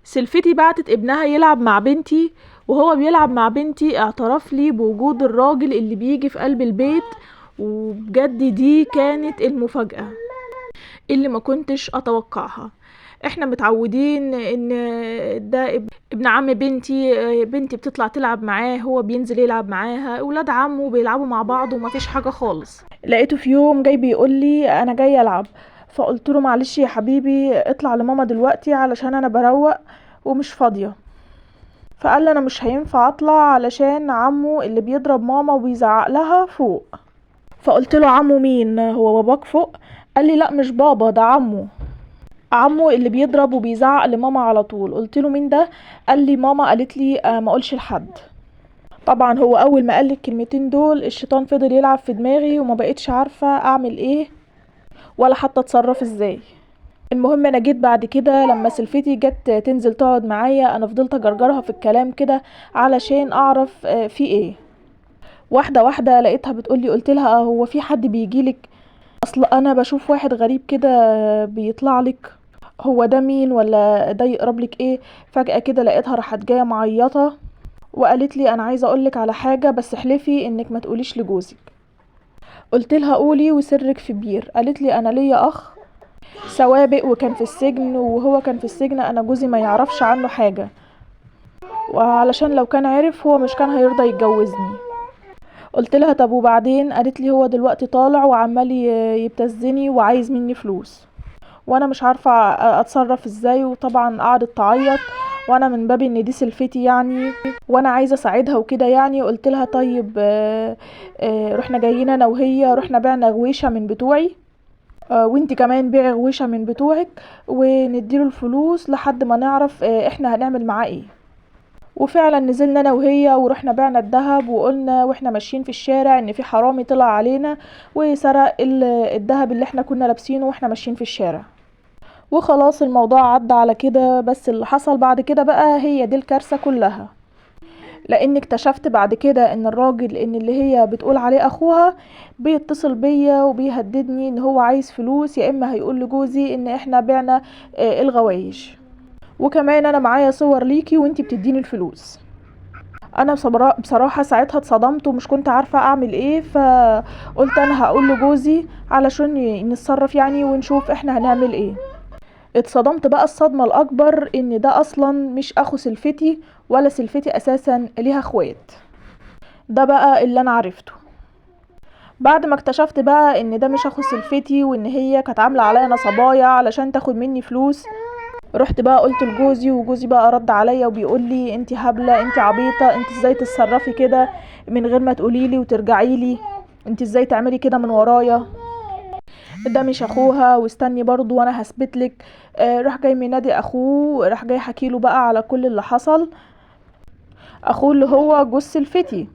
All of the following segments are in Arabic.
سلفتي بعتت ابنها يلعب مع بنتي، وهو بيلعب مع بنتي اعترف لي بوجود الراجل اللي بيجي في قلب البيت. وبجد دي كانت المفاجأة اللي ما كنتش اتوقعها. احنا متعودين ان ده ابن عم بنتي، بنتي بتطلع تلعب معاه، هو بينزل يلعب معاها، اولاد عمه بيلعبوا مع بعض ومفيش حاجة خالص. لقيته في يوم جاي بيقول لي انا جاي العب، فقلت له معلش يا حبيبي اطلع لماما دلوقتي علشان انا بروق ومش فاضية. فقال لي انا مش هينفع اطلع علشان عمو اللي بيضرب ماما وبيزعق لها فوق. فقلت له عمو مين، هو باباك فوق؟ قال لي لا مش بابا، ده عمو اللي بيضرب وبيزعق لماما على طول. قلت له مين ده؟ قال لي ماما قالت لي ما اقولش لحد. طبعا هو اول ما قال لي الكلمتين دول الشيطان فضل يلعب في دماغي وما بقتش عارفه اعمل ايه ولا حتى اتصرف ازاي. المهم انا جيت بعد كده لما سلفتي جت تنزل تقعد معايا، انا فضلت اجرجرها في الكلام كده علشان اعرف في ايه. واحده واحده لقيتها بتقولي، قلت لها هو في حد بيجيلك؟ اصل انا بشوف واحد غريب كده بيطلع لك، هو ده مين ولا ده يقرب لك ايه؟ فجأة كده لقيتها راحت جايه معيطه وقالت لي انا عايزه اقولك على حاجه بس احلفي انك ما تقوليش لجوزك. قلت لها قولي وسرك في بير. قالت لي انا ليا اخ سوابق وكان في السجن، وهو كان في السجن انا جوزي ما يعرفش عنه حاجه، وعلشان لو كان عرف هو مش كان هيرضى يتجوزني. قلت لها طب وبعدين؟ قالت لي هو دلوقتي طالع وعمال يبتزني وعايز مني فلوس وانا مش عارفه اتصرف ازاي. وطبعا قعدت تعيط وانا من باب ان دي سلفتي يعني وانا عايزه اساعدها وكده يعني. قلت لها طيب رحنا جايين انا وهي، رحنا بعنا غويشه من بتوعي، وانتي كمان بيعي غويشه من بتوعك ونديله الفلوس لحد ما نعرف احنا هنعمل معاه ايه. وفعلا نزلنا انا وهي ورحنا بعنا الذهب، وقلنا واحنا ماشيين في الشارع ان في حرامي طلع علينا وسرق الذهب اللي احنا كنا لابسينه واحنا ماشيين في الشارع. وخلاص الموضوع عدى على كده. بس اللي حصل بعد كده بقى هي دي الكارثة كلها، لان اكتشفت بعد كده ان الراجل ان اللي هي بتقول عليه اخوها بيتصل بيا وبيهددني ان هو عايز فلوس، يا اما هيقول لجوزي ان احنا بعنا الغوايش، وكمان انا معايا صور ليكي وانتي بتديني الفلوس. انا بصراحة ساعتها اتصدمت ومش كنت عارفة اعمل ايه، فقلت انا هقول لجوزي علشان نتصرف يعني ونشوف احنا هنعمل ايه. اتصدمت بقى الصدمة الاكبر ان ده اصلا مش اخو سلفتي، ولا سلفتي اساسا ليها اخوات. ده بقى اللي انا عرفته بعد ما اكتشفت بقى ان ده مش اخو سلفتي، وان هي كانت عاملة عليا نصبايا علشان تاخد مني فلوس. رحت بقى قلت لجوزي، وجوزي بقى رد عليا وبيقول لي انتي هبلة، انتي عبيطة، انتي ازاي تتصرفي كده من غير ما تقوليلي وترجعي لي؟ انتي ازاي تعملي كده من ورايا؟ ده مش اخوها، واستني برضو وانا هثبتلك. راح جاي منادي اخوه، راح جاي حكيله بقى على كل اللي حصل. اخوه اللي هو جوز سلفتي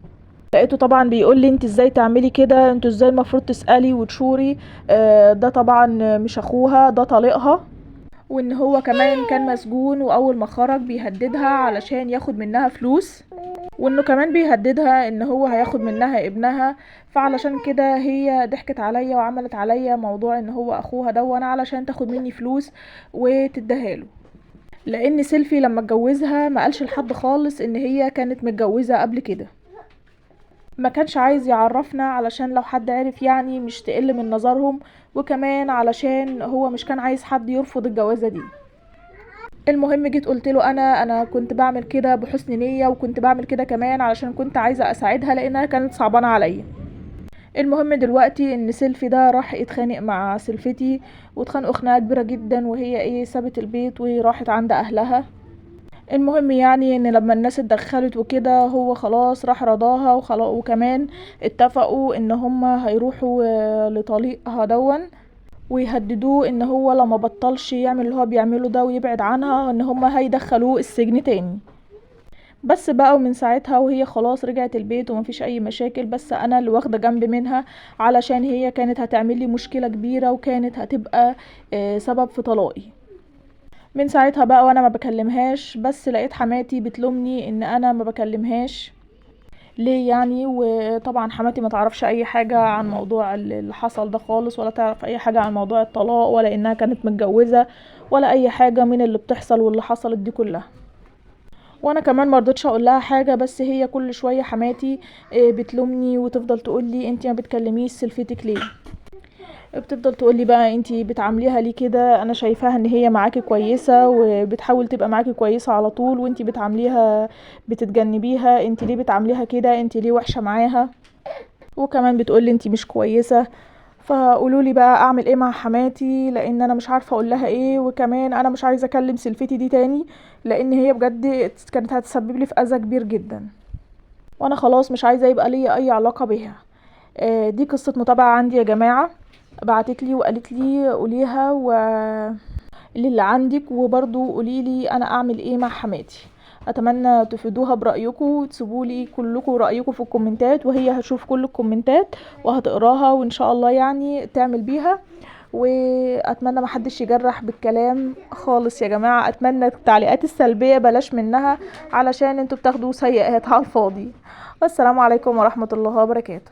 لقيته طبعا بيقول لي انت ازاي تعملي كده، انت ازاي المفروض تسألي وتشوري، ده طبعا مش اخوها، ده طليقها، وان هو كمان كان مسجون واول ما خرج بيهددها علشان ياخد منها فلوس، وانه كمان بيهددها ان هو هياخد منها ابنها. فعلشان كده هي ضحكت عليا وعملت عليا موضوع ان هو اخوها دون علشان تاخد مني فلوس وتديها له. لان سيلفي لما اتجوزها ما قالش لحد خالص ان هي كانت متجوزة قبل كده، ما كانش عايز يعرفنا علشان لو حد عرف يعني مش تقل من نظرهم، وكمان علشان هو مش كان عايز حد يرفض الجوازة دي. المهم جيت قلت له انا كنت بعمل كده بحسن نية، وكنت بعمل كده كمان علشان كنت عايزة اساعدها لانها كانت صعبانة عليا. المهم دلوقتي ان سيلفي ده راح يتخانق مع سلفتي، واتخانقوا خناقة كبيرة جدا، وهي سابت البيت وراحت عند اهلها. المهم يعني ان لما الناس اتدخلت وكده هو خلاص راح رضاها وخلاص، وكمان اتفقوا ان هما هيروحوا لطليقها دون ويهددوه ان هو لما بطلش يعمل اللي هو بيعمله ده ويبعد عنها ان هما هيدخلوه السجن تاني. بس بقى ومن ساعتها وهي خلاص رجعت البيت ومفيش اي مشاكل، بس انا اللي واخده جنب منها علشان هي كانت هتعمل لي مشكله كبيره وكانت هتبقى سبب في طلاقي. من ساعتها بقى وانا ما بكلمهاش، بس لقيت حماتي بتلومني ان انا ما بكلمهاش، ليه يعني؟ وطبعا حماتي ما تعرفش اي حاجة عن موضوع اللي حصل ده خالص، ولا تعرف اي حاجة عن موضوع الطلاق، ولا انها كانت متجوزة، ولا اي حاجة من اللي بتحصل واللي حصلت دي كلها. وانا كمان مرضتش اقول لها حاجه، بس هي كل شويه حماتي بتلومني وتفضل تقول لي انتي ما بتكلميش سلفتك ليه. بتفضل تقول لي بقى انتي بتعامليها ليه كده، انا شايفاها ان هي معاكي كويسه وبتحاول تبقى معاكي كويسه على طول، وانتي بتعامليها بتتجنبيها، انتي ليه بتعامليها كده، انتي ليه وحشه معاها. وكمان بتقول لي انتي مش كويسه. فقولوا لي بقى اعمل ايه مع حماتي، لان انا مش عارفه اقول لها ايه. وكمان انا مش عايزه اكلم سلفتي دي تاني، لان هي بجد كانت هتسبب لي في اذى كبير جدا، وانا خلاص مش عايزه يبقى لي اي علاقه بيها. دي قصه متابعه عندي يا جماعه، بعتت لي وقالت لي قوليها اللي عندك، وبرضو قوليلي انا اعمل ايه مع حماتي. اتمنى تفيدوها برايكم وتسيبولي كلكم رايكم في الكومنتات، وهي هتشوف كل الكومنتات وهتقراها وان شاء الله يعني تعمل بيها. واتمنى محدش يجرح بالكلام خالص يا جماعه، اتمنى التعليقات السلبيه بلاش منها، علشان انتوا بتاخدوا سيئات على الفاضي. والسلام عليكم ورحمه الله وبركاته.